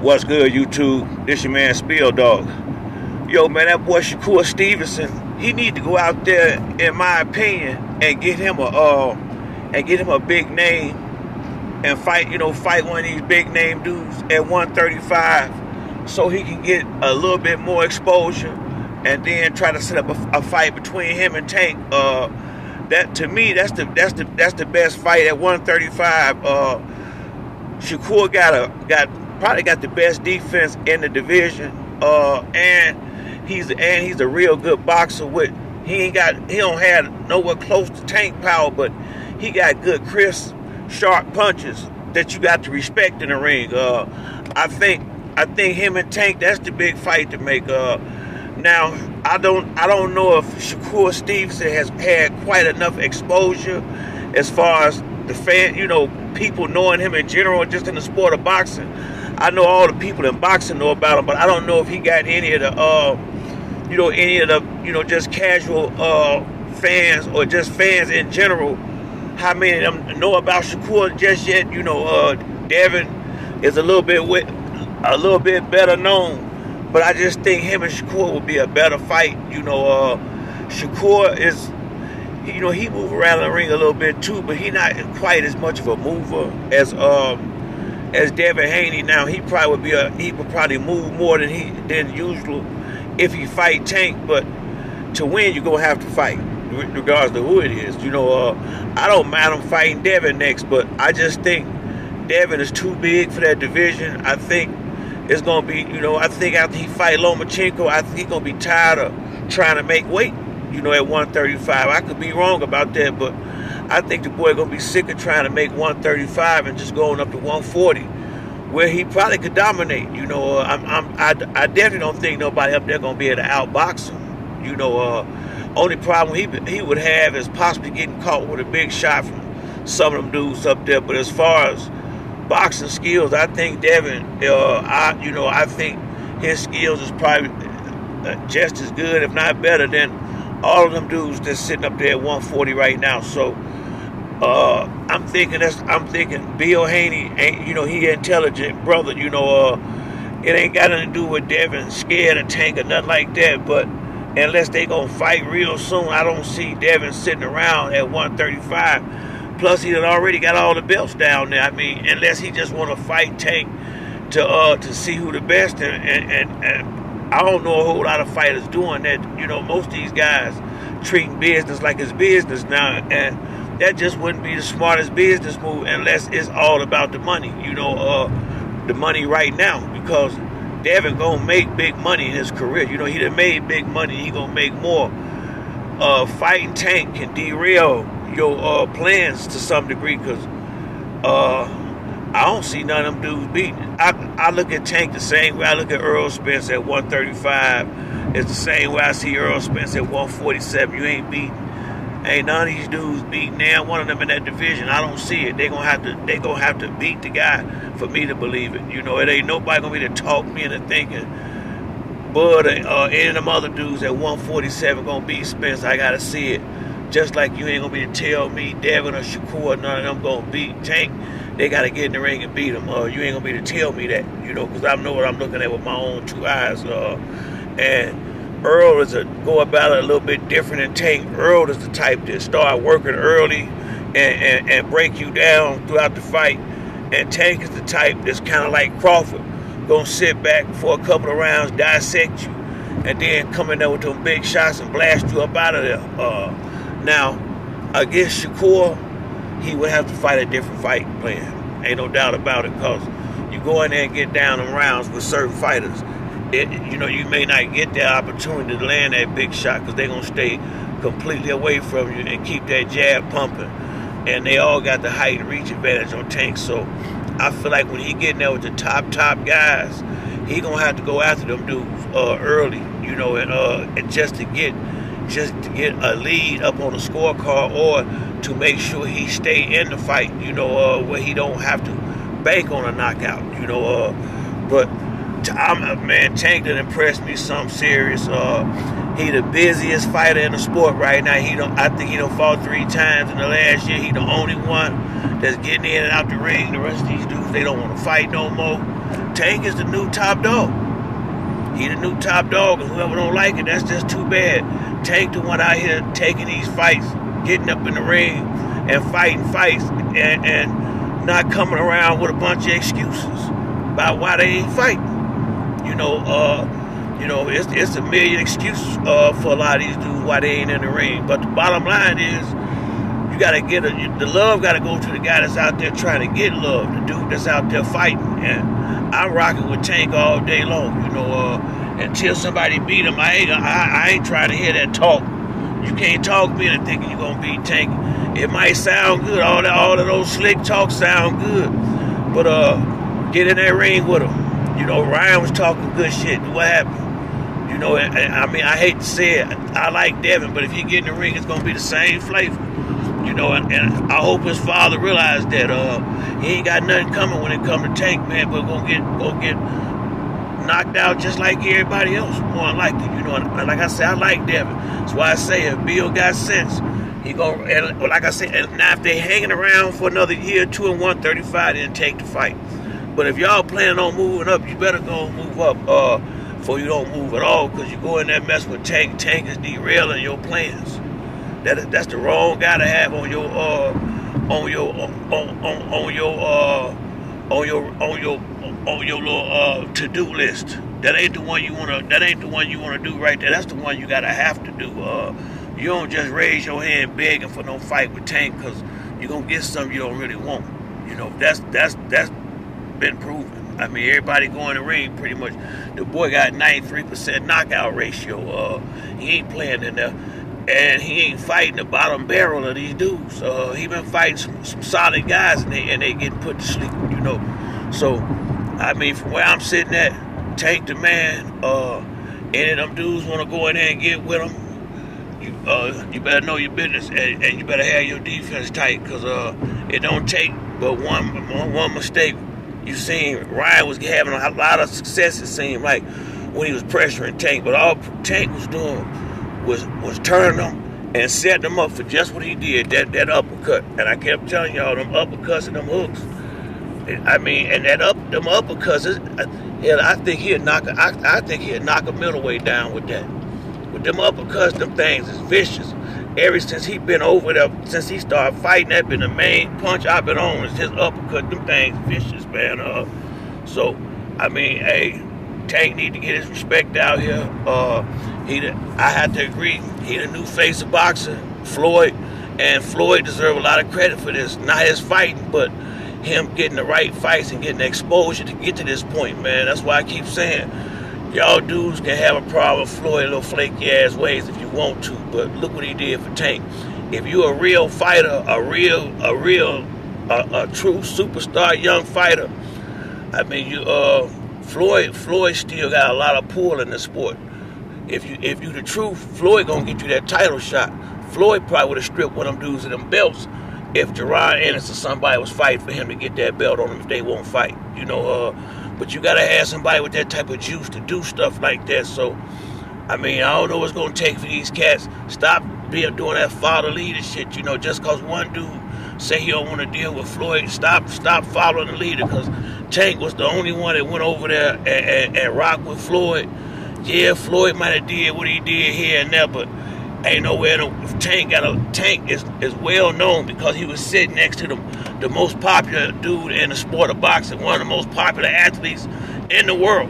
What's good, YouTube? This your man Spill Dog. Yo, man, that boy Shakur Stevenson, he need to go out there, in my opinion, and get him a big name and fight one of these big name dudes at 135, so he can get a little bit more exposure, and then try to set up a fight between him and Tank. That to me, that's the best fight at 135. Shakur probably got the best defense in the division, and he's a real good boxer. He don't have nowhere close to Tank power, but he got good, crisp, sharp punches that you got to respect in the ring. I think him and Tank, that's the big fight to make. Now I don't know if Shakur Stevenson has had quite enough exposure as far as the people knowing him in general, just in the sport of boxing. I know all the people in boxing know about him, but I don't know if he got any of the just casual fans or just fans in general. How many of them know about Shakur just yet? Devin is a little bit better known, but I just think him and Shakur would be a better fight. Shakur is, he move around the ring a little bit too, but he not quite as much of a mover as Devin Haney. Now he would probably move more than usual if he fight Tank, but to win you're gonna have to fight, regardless of who it is. I don't mind him fighting Devin next, but I just think Devin is too big for that division. I think it's gonna be, I think after he fight Lomachenko, I think he's gonna be tired of trying to make weight, at 135. I could be wrong about that, but I think the boy gonna be sick of trying to make 135 and just going up to 140, where he probably could dominate. I definitely don't think nobody up there gonna be able to outbox him. Only problem he would have is possibly getting caught with a big shot from some of them dudes up there. But as far as boxing skills, I think Devin, I think his skills is probably just as good, if not better, than all of them dudes that's sitting up there at 140 right now. So I'm thinking Bill Haney ain't, he intelligent brother. It ain't got nothing to do with Devin scared of Tank or nothing like that. But unless they gonna fight real soon, I don't see Devin sitting around at 135. Plus, he done already got all the belts down there. I mean, unless he just want to fight Tank to see who the best, and I don't know a whole lot of fighters doing that. Most of these guys treating business like it's business now, and that just wouldn't be the smartest business move unless it's all about the money. The money right now, because Devin gonna make big money in his career. He done made big money. He gonna make more. Fighting Tank can derail your plans to some degree, because I don't see none of them dudes beating. I look at Tank the same way I look at Earl Spence at 135. It's the same way I see Earl Spence at 147. You ain't beating. Ain't none of these dudes beating now one of them in that division. I don't see it. They gonna have to beat the guy for me to believe it. It ain't nobody gonna be to talk me into thinking Bud or any of them other dudes at 147 gonna beat Spence. I gotta see it. Just like you ain't gonna be to tell me Devin or Shakur, none of them gonna beat Tank. They gotta get in the ring and beat him. You ain't gonna be to tell me that, because I know what I'm looking at with my own two eyes. And Earl is go about it a little bit different than Tank. Earl is the type that start working early and break you down throughout the fight. And Tank is the type that's kind of like Crawford, gonna sit back for a couple of rounds, dissect you, and then come in there with them big shots and blast you up out of there. Now, against Shakur, he would have to fight a different fight plan. Ain't no doubt about it, because you go in there and get down them rounds with certain fighters. You may not get that opportunity to land that big shot, because they're going to stay completely away from you and keep that jab pumping. And they all got the height and reach advantage on Tank. So I feel like when he get in there with the top guys, he going to have to go after them dudes early, and just to get a lead up on the scorecard, or to make sure he stay in the fight, where he don't have to bank on a knockout, but man, Tank done impressed me something serious. He the busiest fighter in the sport right now. I think he done fought 3 times in the last year. He the only one that's getting in and out the ring. The rest of these dudes, they don't want to fight no more. Tank is the new top dog. He the new top dog, and whoever don't like it, that's just too bad. Tank the one out here taking these fights, getting up in the ring and fighting fights, and not coming around with a bunch of excuses about why they ain't fighting. It's a million excuses for a lot of these dudes why they ain't in the ring. But the bottom line is, you gotta the love gotta go to the guy that's out there trying to get love, the dude that's out there fighting. And I'm rocking with Tank all day long. Until somebody beat him, I ain't trying to hear that talk. You can't talk me into thinking you're gonna beat Tank. It might sound good, all of those slick talks sound good, but get in that ring with him. Ryan was talking good shit. What happened? I hate to say it, I like Devin, but if he get in the ring, it's gonna be the same flavor. And I hope his father realized that he ain't got nothing coming when it comes to Tank, man, but gonna get knocked out just like everybody else, more than likely. And like I said, I like Devin. That's why I say if Bill got sense, he gonna, and like I said, and now if they hanging around for another year, 2 and 135, then take the fight. But if y'all planning on moving up, you better go move up before you don't move at all, because you go in there mess with Tank. Tank is derailing your plans. That's the wrong guy to have on your little to-do list. That ain't the one you wanna do right there. That's the one you gotta have to do. You don't just raise your hand begging for no fight with Tank, because you're gonna get something you don't really want. That's been proven. I mean, everybody going to the ring pretty much. The boy got 93% knockout ratio. He ain't playing in there, and he ain't fighting the bottom barrel of these dudes. He been fighting some solid guys, and they getting put to sleep. So I mean, from where I'm sitting at, Tank the man. Any of them dudes want to go in there and get with him, you better know your business, and you better have your defense tight, because it don't take but one mistake. You seen Ryan was having a lot of success, it seemed like, when he was pressuring Tank, but all Tank was doing was turning them and setting them up for just what he did, that uppercut. And I kept telling y'all, them uppercuts and them hooks. I mean, and them uppercuts, I think he'd knock a middleweight down with that. With them uppercuts, them things is vicious. Ever since he been over there, since he started fighting, that been the main punch I've been on, is his uppercut. Them things vicious, man. So, I mean, hey, Tank need to get his respect out here. I have to agree, he the new face of boxing, Floyd, and Floyd deserve a lot of credit for this. Not his fighting, but him getting the right fights and getting the exposure to get to this point, man. That's why I keep saying, y'all dudes can have a problem with Floyd, little flaky ass ways if you want to, but look what he did for Tank. If you a real fighter, a true superstar young fighter, I mean, Floyd still got a lot of pull in the sport. If you the truth, Floyd gonna get you that title shot. Floyd probably would have stripped one of them dudes of them belts if Jerron Ennis or somebody was fighting for him to get that belt on him if they won't fight. But you gotta have somebody with that type of juice to do stuff like that. So, I mean, I don't know what's gonna take for these cats. Stop doing that father leader shit. Just cause one dude say he don't want to deal with Floyd, stop following the leader. Cause Tank was the only one that went over there and rocked with Floyd. Yeah, Floyd might have did what he did here and there, but ain't nowhere. Tank is well known because he was sitting next to the most popular dude in the sport of boxing, one of the most popular athletes in the world.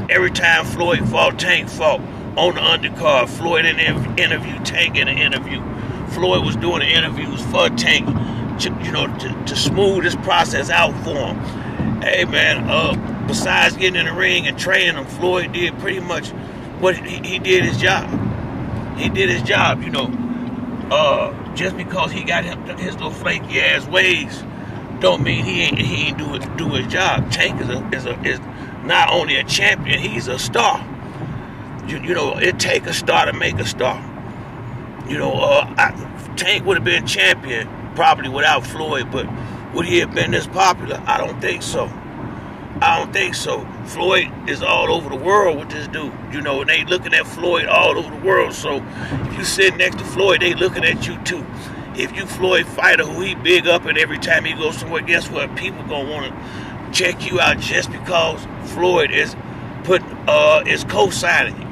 Every time Floyd fought, Tank fought on the undercard. Floyd in the interview, Tank in the interview. Floyd was doing the interviews for Tank, to smooth this process out for him. Hey man, besides getting in the ring and training him, Floyd did pretty much what he did his job. He did his job, just because he got his little flaky ass ways, don't mean he ain't do his job. Tank is not only a champion, he's a star. It take a star to make a star. Tank would have been champion probably without Floyd, but would he have been this popular? I don't think so. I don't think so. Floyd is all over the world with this dude, you know, and they looking at Floyd all over the world. So if you sit next to Floyd, they looking at you too. If you Floyd fighter who he big up and every time he goes somewhere, guess what? People gonna want to check you out just because Floyd is co-signing you.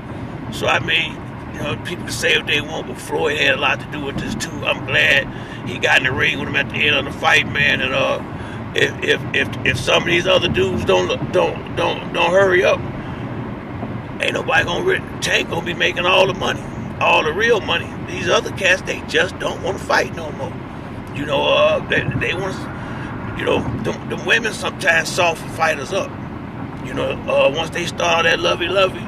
So I mean, you know, people can say what they want, but Floyd had a lot to do with this too. I'm glad he got in the ring with him at the end of the fight, man. And if some of these other dudes don't hurry up, ain't nobody Tank gonna be making all the money, all the real money. These other cats, they just don't want to fight no more. You know, they want to, you know, the women sometimes soften fighters up. You know, once they start that lovey-lovey,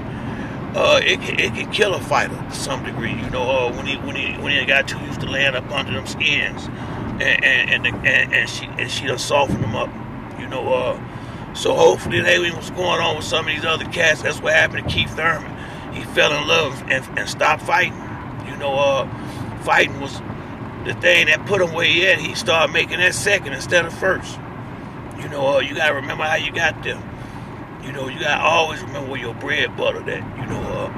it can kill a fighter to some degree. You know, when he got too used to laying up under them skins, and she done softened them up. You know, so hopefully that ain't what's going on with some of these other cats. That's what happened to Keith Thurman. He fell in love and stopped fighting. You know, fighting was the thing that put him where he at. He started making that second instead of first. You know, you gotta remember how you got there. You know, you gotta always remember where your bread buttered at. You know,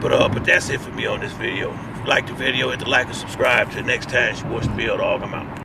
but that's it for me on this video. If you like the video, hit the like and subscribe. Till next time, it's your boy Spill Dog. I'm out.